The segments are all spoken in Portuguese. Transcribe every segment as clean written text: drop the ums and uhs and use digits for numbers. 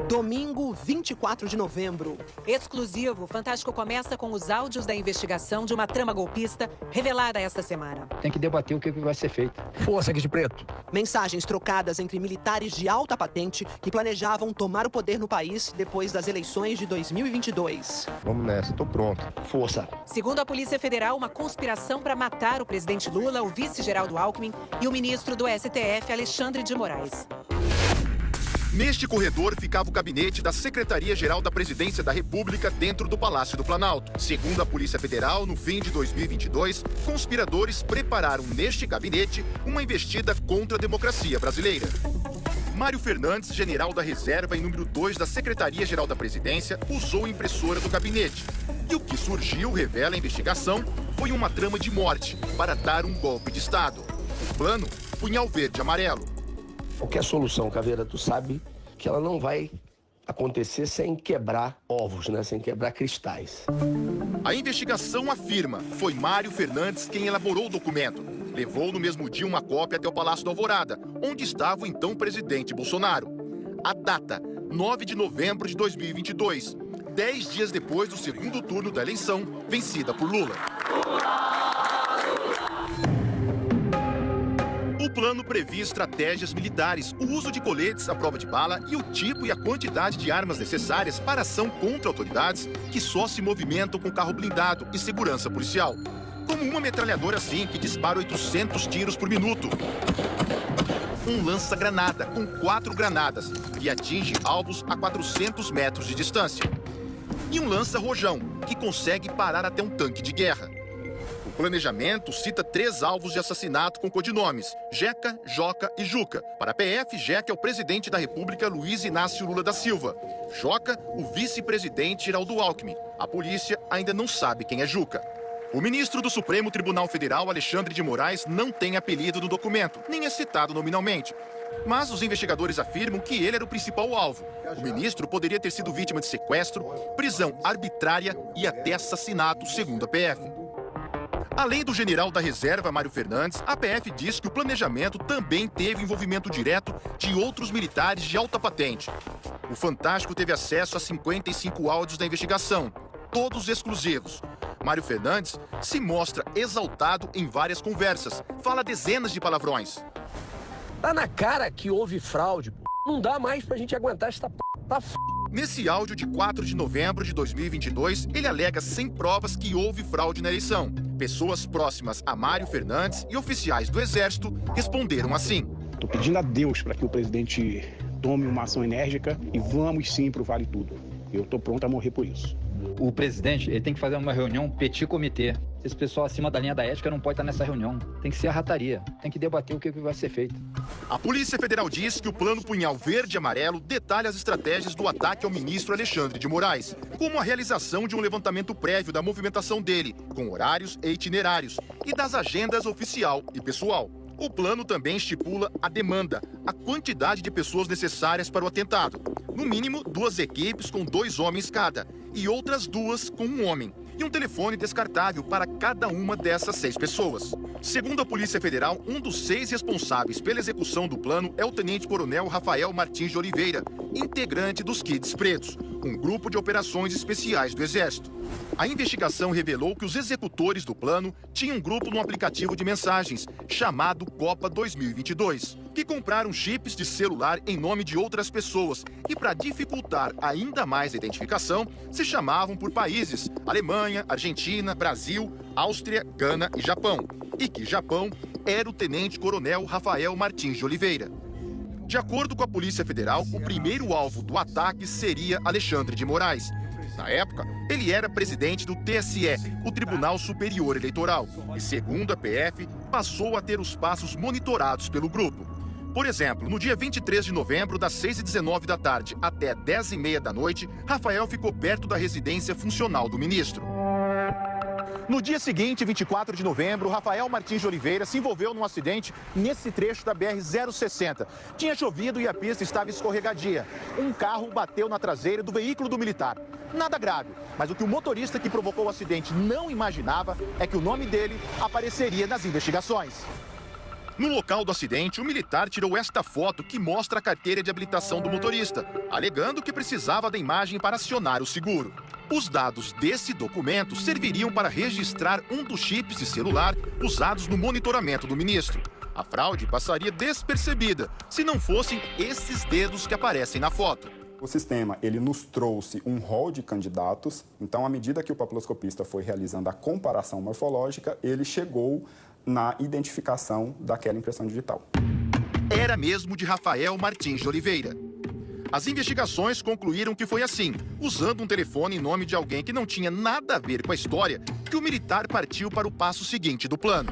Domingo, 24 de novembro. Exclusivo, o Fantástico começa com os áudios da investigação de uma trama golpista revelada esta semana. Tem que debater o que vai ser feito. Força aqui de preto. Mensagens trocadas entre militares de alta patente que planejavam tomar o poder no país depois das eleições de 2022. Vamos nessa, tô pronto. Força. Segundo a Polícia Federal, uma conspiração para matar o presidente Lula, o vice Geraldo Alckmin e o ministro do STF, Alexandre de Moraes. Neste corredor ficava o gabinete da Secretaria-Geral da Presidência da República dentro do Palácio do Planalto. Segundo a Polícia Federal, no fim de 2022, conspiradores prepararam neste gabinete uma investida contra a democracia brasileira. Mário Fernandes, general da reserva e número 2 da Secretaria-Geral da Presidência, usou a impressora do gabinete. E o que surgiu, revela a investigação, foi uma trama de morte para dar um golpe de Estado. O plano, punhal verde e amarelo. Qualquer solução, Caveira, tu sabe que ela não vai acontecer sem quebrar ovos, né? Sem quebrar cristais. A investigação afirma que foi Mário Fernandes quem elaborou o documento. Levou no mesmo dia uma cópia até o Palácio da Alvorada, onde estava o então presidente Bolsonaro. A data, 9 de novembro de 2022, 10 dias depois do segundo turno da eleição, vencida por Lula. O plano previa estratégias militares, o uso de coletes à prova de bala e o tipo e a quantidade de armas necessárias para ação contra autoridades que só se movimentam com carro blindado e segurança policial. Como uma metralhadora assim que dispara 800 tiros por minuto. Um lança-granada com 4 granadas que atinge alvos a 400 metros de distância. E um lança-rojão que consegue parar até um tanque de guerra. O planejamento cita 3 alvos de assassinato com codinomes: Jeca, Joca e Juca. Para a PF, Jeca é o presidente da República Luiz Inácio Lula da Silva. Joca, o vice-presidente Geraldo Alckmin. A polícia ainda não sabe quem é Juca. O ministro do Supremo Tribunal Federal, Alexandre de Moraes, não tem apelido no documento, nem é citado nominalmente. Mas os investigadores afirmam que ele era o principal alvo. O ministro poderia ter sido vítima de sequestro, prisão arbitrária e até assassinato, segundo a PF. Além do general da reserva, Mário Fernandes, a PF diz que o planejamento também teve envolvimento direto de outros militares de alta patente. O Fantástico teve acesso a 55 áudios da investigação, todos exclusivos. Mário Fernandes se mostra exaltado em várias conversas, fala dezenas de palavrões. Tá na cara que houve fraude, pô. Não dá mais pra gente aguentar essa p... Tá f... Nesse áudio de 4 de novembro de 2022, ele alega sem provas que houve fraude na eleição. Pessoas próximas a Mário Fernandes e oficiais do Exército responderam assim. Estou pedindo a Deus para que o presidente tome uma ação enérgica e vamos sim pro Vale Tudo. Eu estou pronto a morrer por isso. O presidente ele tem que fazer uma reunião petit comitê. Esse pessoal acima da linha da ética não pode estar nessa reunião. Tem que ser a rataria. Tem que debater o que vai ser feito. A Polícia Federal diz que o plano Punhal Verde e Amarelo detalha as estratégias do ataque ao ministro Alexandre de Moraes, como a realização de um levantamento prévio da movimentação dele, com horários e itinerários, e das agendas oficial e pessoal. O plano também estipula a demanda, a quantidade de pessoas necessárias para o atentado. No mínimo, 2 equipes com 2 homens cada, e outras 2 com 1 homem. E um telefone descartável para cada uma dessas 6 pessoas. Segundo a Polícia Federal, um dos 6 responsáveis pela execução do plano é o tenente-coronel Rafael Martins de Oliveira, integrante dos Kids Pretos, um grupo de operações especiais do Exército. A investigação revelou que os executores do plano tinham um grupo no aplicativo de mensagens, chamado Copa 2022, que compraram chips de celular em nome de outras pessoas e, para dificultar ainda mais a identificação, se chamavam por países: Alemanha, Argentina, Brasil, Áustria, Gana e Japão. E que Japão era o tenente-coronel Rafael Martins de Oliveira. De acordo com a Polícia Federal, o primeiro alvo do ataque seria Alexandre de Moraes. Na época, ele era presidente do TSE, o Tribunal Superior Eleitoral, e, segundo a PF, passou a ter os passos monitorados pelo grupo. Por exemplo, no dia 23 de novembro, das 6h19 da tarde até 10h30 da noite, Rafael ficou perto da residência funcional do ministro. No dia seguinte, 24 de novembro, Rafael Martins de Oliveira se envolveu num acidente nesse trecho da BR-060. Tinha chovido e a pista estava escorregadia. Um carro bateu na traseira do veículo do militar. Nada grave, mas o que o motorista que provocou o acidente não imaginava é que o nome dele apareceria nas investigações. No local do acidente, o militar tirou esta foto que mostra a carteira de habilitação do motorista, alegando que precisava da imagem para acionar o seguro. Os dados desse documento serviriam para registrar um dos chips de celular usados no monitoramento do ministro. A fraude passaria despercebida se não fossem esses dedos que aparecem na foto. O sistema, ele nos trouxe um rol de candidatos, então, à medida que o papiloscopista foi realizando a comparação morfológica, ele chegou na identificação daquela impressão digital. Era mesmo de Rafael Martins de Oliveira. As investigações concluíram que foi assim, usando um telefone em nome de alguém que não tinha nada a ver com a história, que o militar partiu para o passo seguinte do plano.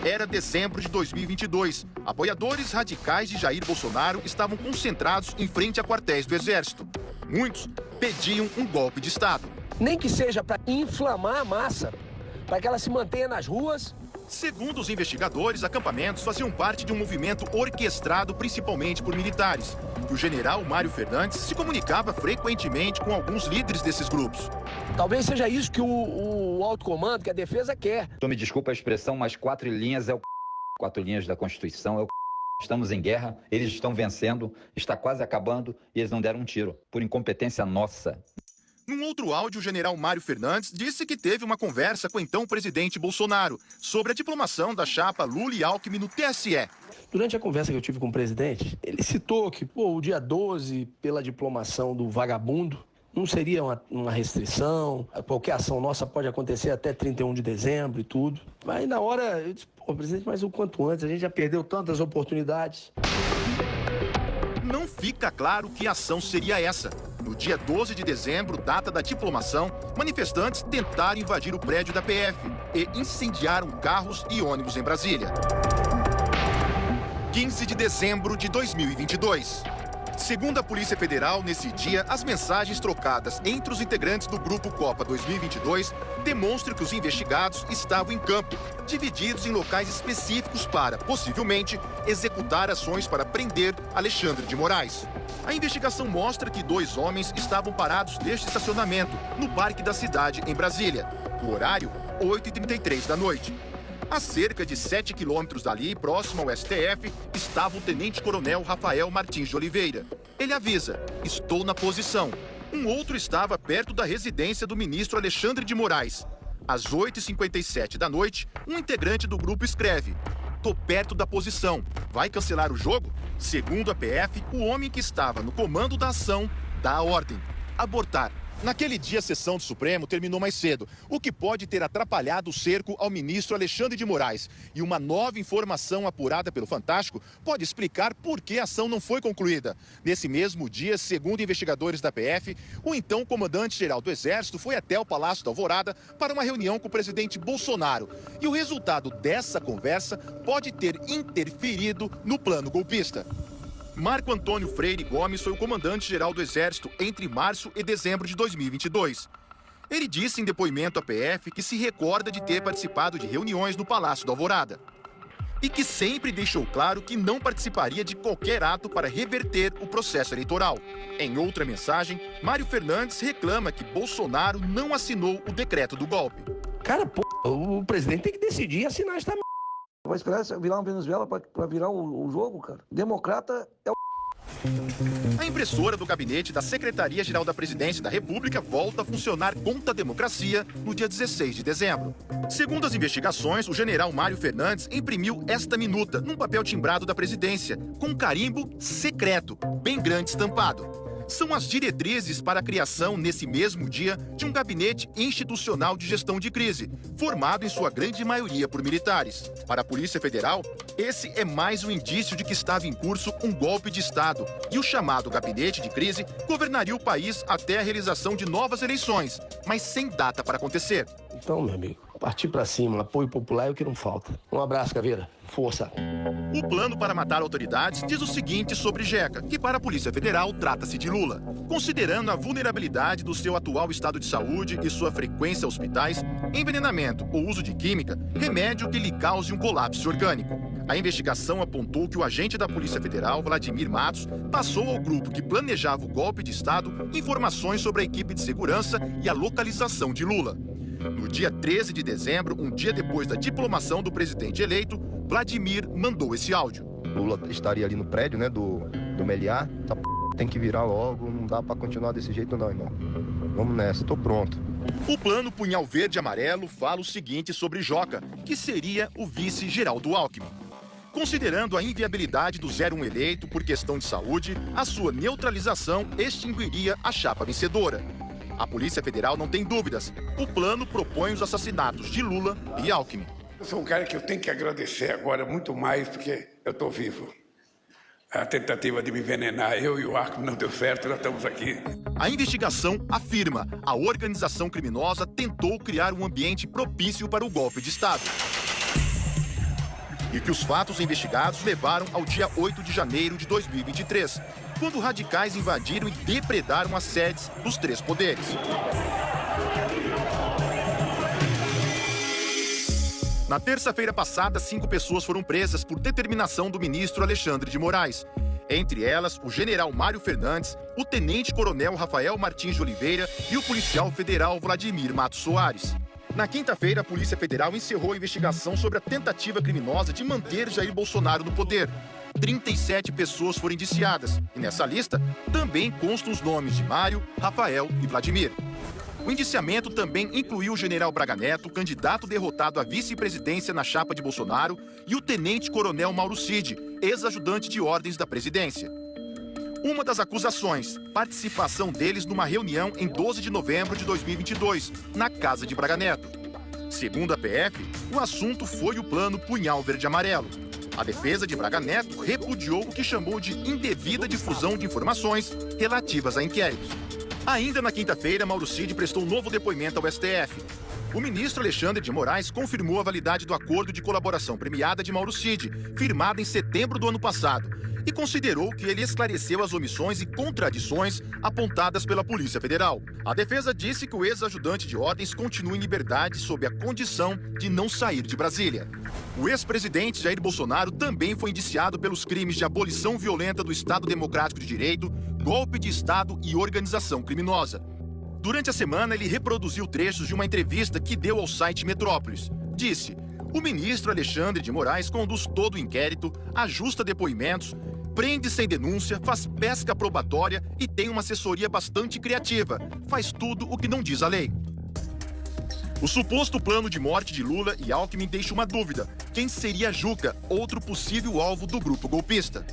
Era dezembro de 2022. Apoiadores radicais de Jair Bolsonaro estavam concentrados em frente a quartéis do Exército. Muitos pediam um golpe de Estado. Nem que seja para inflamar a massa, para que ela se mantenha nas ruas. Segundo os investigadores, acampamentos faziam parte de um movimento orquestrado principalmente por militares. E o general Mário Fernandes se comunicava frequentemente com alguns líderes desses grupos. Talvez seja isso que o alto comando, que a defesa quer. Então, me desculpa a expressão, mas 4 linhas é o 4 linhas da Constituição é o Estamos em guerra, eles estão vencendo, está quase acabando e eles não deram um tiro, por incompetência nossa. Num outro áudio, o general Mário Fernandes disse que teve uma conversa com o então presidente Bolsonaro sobre a diplomação da chapa Lula e Alckmin no TSE. Durante a conversa que eu tive com o presidente, ele citou que o dia 12, pela diplomação do vagabundo, não seria uma restrição, qualquer ação nossa pode acontecer até 31 de dezembro e tudo. Mas na hora, eu disse, presidente, mas o quanto antes, a gente já perdeu tantas oportunidades. Não fica claro que ação seria essa. No dia 12 de dezembro, data da diplomação, manifestantes tentaram invadir o prédio da PF e incendiaram carros e ônibus em Brasília. 15 de dezembro de 2022. Segundo a Polícia Federal, nesse dia, as mensagens trocadas entre os integrantes do Grupo Copa 2022 demonstram que os investigados estavam em campo, divididos em locais específicos para, possivelmente, executar ações para prender Alexandre de Moraes. A investigação mostra que 2 homens estavam parados neste estacionamento, no Parque da Cidade, em Brasília. O horário, 8h33 da noite. A cerca de 7 quilômetros dali, próximo ao STF, estava o tenente-coronel Rafael Martins de Oliveira. Ele avisa, estou na posição. Um outro estava perto da residência do ministro Alexandre de Moraes. Às 8h57 da noite, um integrante do grupo escreve, tô perto da posição, vai cancelar o jogo? Segundo a PF, o homem que estava no comando da ação dá a ordem, abortar. Naquele dia, a sessão do Supremo terminou mais cedo, o que pode ter atrapalhado o cerco ao ministro Alexandre de Moraes. E uma nova informação apurada pelo Fantástico pode explicar por que a ação não foi concluída. Nesse mesmo dia, segundo investigadores da PF, o então comandante-geral do Exército foi até o Palácio da Alvorada para uma reunião com o presidente Bolsonaro. E o resultado dessa conversa pode ter interferido no plano golpista. Marco Antônio Freire Gomes foi o comandante-geral do Exército entre março e dezembro de 2022. Ele disse em depoimento à PF que se recorda de ter participado de reuniões no Palácio da Alvorada. E que sempre deixou claro que não participaria de qualquer ato para reverter o processo eleitoral. Em outra mensagem, Mário Fernandes reclama que Bolsonaro não assinou o decreto do golpe. Cara, o presidente tem que decidir e assinar esta merda. Vai esperar virar uma Venezuela para virar o jogo, cara? Democrata é o... A impressora do gabinete da Secretaria-Geral da Presidência da República volta a funcionar contra a democracia no dia 16 de dezembro. Segundo as investigações, o general Mário Fernandes imprimiu esta minuta num papel timbrado da presidência, com um carimbo secreto, bem grande estampado. São as diretrizes para a criação, nesse mesmo dia, de um gabinete institucional de gestão de crise, formado em sua grande maioria por militares. Para a Polícia Federal, esse é mais um indício de que estava em curso um golpe de Estado e o chamado gabinete de crise governaria o país até a realização de novas eleições, mas sem data para acontecer. Então, meu amigo, partir pra cima, apoio popular é o que não falta. Um abraço, Caveira. Força. O plano para matar autoridades diz o seguinte sobre Jeca, que para a Polícia Federal trata-se de Lula. Considerando a vulnerabilidade do seu atual estado de saúde e sua frequência a hospitais, envenenamento ou uso de química, remédio que lhe cause um colapso orgânico. A investigação apontou que o agente da Polícia Federal, Vladimir Matos, passou ao grupo que planejava o golpe de Estado informações sobre a equipe de segurança e a localização de Lula. No dia 13 de dezembro, um dia depois da diplomação do presidente eleito, Vladimir mandou esse áudio. Lula estaria ali no prédio, né, do Meliá. Tem que virar logo, não dá para continuar desse jeito não, irmão. Vamos nessa, tô pronto. O plano Punhal Verde e Amarelo fala o seguinte sobre Joca, que seria o vice Geraldo Alckmin. Considerando a inviabilidade do 01 eleito por questão de saúde, a sua neutralização extinguiria a chapa vencedora. A Polícia Federal não tem dúvidas. O plano propõe os assassinatos de Lula e Alckmin. Eu sou um cara que eu tenho que agradecer agora muito mais porque eu estou vivo. A tentativa de me envenenar, eu e o Alckmin não deu certo, nós estamos aqui. A investigação afirma que a organização criminosa tentou criar um ambiente propício para o golpe de Estado. E que os fatos investigados levaram ao dia 8 de janeiro de 2023, quando radicais invadiram e depredaram as sedes dos três poderes. Na terça-feira passada, 5 pessoas foram presas por determinação do ministro Alexandre de Moraes. Entre elas, o general Mário Fernandes, o tenente-coronel Rafael Martins de Oliveira e o policial federal Vladimir Matos Soares. Na quinta-feira, a Polícia Federal encerrou a investigação sobre a tentativa criminosa de manter Jair Bolsonaro no poder. 37 pessoas foram indiciadas, e nessa lista também constam os nomes de Mário, Rafael e Vladimir. O indiciamento também incluiu o general Braga Neto, candidato derrotado à vice-presidência na chapa de Bolsonaro, e o tenente-coronel Mauro Cid, ex-ajudante de ordens da presidência. Uma das acusações, participação deles numa reunião em 12 de novembro de 2022, na casa de Braga Neto. Segundo a PF, o assunto foi o plano Punhal Verde e Amarelo. A defesa de Braga Neto repudiou o que chamou de indevida difusão de informações relativas a inquéritos. Ainda na quinta-feira, Mauro Cid prestou um novo depoimento ao STF. O ministro Alexandre de Moraes confirmou a validade do acordo de colaboração premiada de Mauro Cid, firmado em setembro do ano passado, e considerou que ele esclareceu as omissões e contradições apontadas pela Polícia Federal. A defesa disse que o ex-ajudante de ordens continua em liberdade sob a condição de não sair de Brasília. O ex-presidente Jair Bolsonaro também foi indiciado pelos crimes de abolição violenta do Estado Democrático de Direito, golpe de Estado e organização criminosa. Durante a semana, ele reproduziu trechos de uma entrevista que deu ao site Metrópolis. Disse: o ministro Alexandre de Moraes conduz todo o inquérito, ajusta depoimentos, prende sem denúncia, faz pesca probatória e tem uma assessoria bastante criativa. Faz tudo o que não diz a lei. O suposto plano de morte de Lula e Alckmin deixa uma dúvida: quem seria Juca, outro possível alvo do grupo golpista?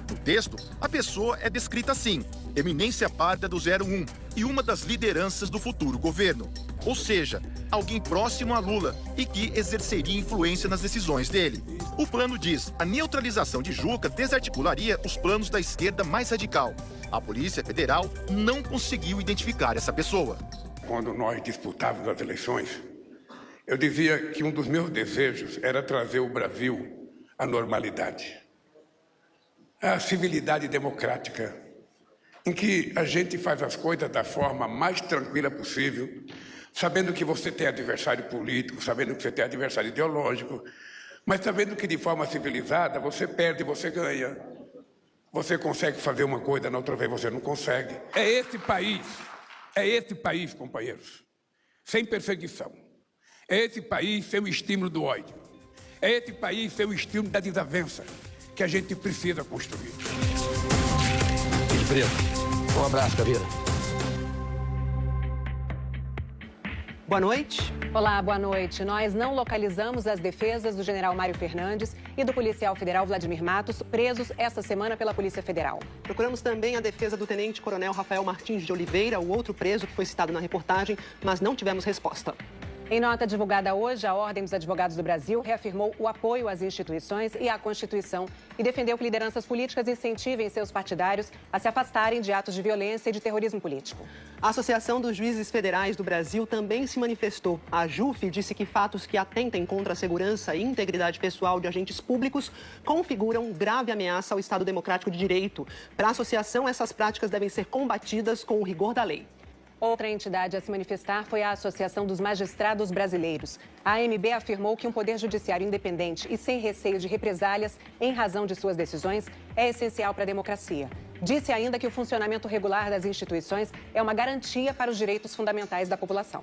No texto, a pessoa é descrita assim: eminência parda do 01 e uma das lideranças do futuro governo. Ou seja, alguém próximo a Lula e que exerceria influência nas decisões dele. O plano diz: a neutralização de Juca desarticularia os planos da esquerda mais radical. A Polícia Federal não conseguiu identificar essa pessoa. Quando nós disputávamos as eleições, eu dizia que um dos meus desejos era trazer o Brasil à normalidade, à civilidade democrática, em que a gente faz as coisas da forma mais tranquila possível, sabendo que você tem adversário político, sabendo que você tem adversário ideológico, mas sabendo que de forma civilizada você perde e você ganha. Você consegue fazer uma coisa, na outra vez você não consegue. É esse país, companheiros, sem perseguição. É esse país sem o estímulo do ódio. É esse país sem o estímulo da desavença que a gente precisa construir. Um abraço, Caveira. Boa noite. Olá, boa noite. Nós não localizamos as defesas do general Mário Fernandes e do policial federal Vladimir Matos, presos esta semana pela Polícia Federal. Procuramos também a defesa do tenente-coronel Rafael Martins de Oliveira, o outro preso que foi citado na reportagem, mas não tivemos resposta. Em nota divulgada hoje, a Ordem dos Advogados do Brasil reafirmou o apoio às instituições e à Constituição e defendeu que lideranças políticas incentivem seus partidários a se afastarem de atos de violência e de terrorismo político. A Associação dos Juízes Federais do Brasil também se manifestou. A JUF disse que fatos que atentem contra a segurança e integridade pessoal de agentes públicos configuram grave ameaça ao Estado Democrático de Direito. Para a associação, essas práticas devem ser combatidas com o rigor da lei. Outra entidade a se manifestar foi a Associação dos Magistrados Brasileiros. A AMB afirmou que um poder judiciário independente e sem receio de represálias em razão de suas decisões é essencial para a democracia. Disse ainda que o funcionamento regular das instituições é uma garantia para os direitos fundamentais da população.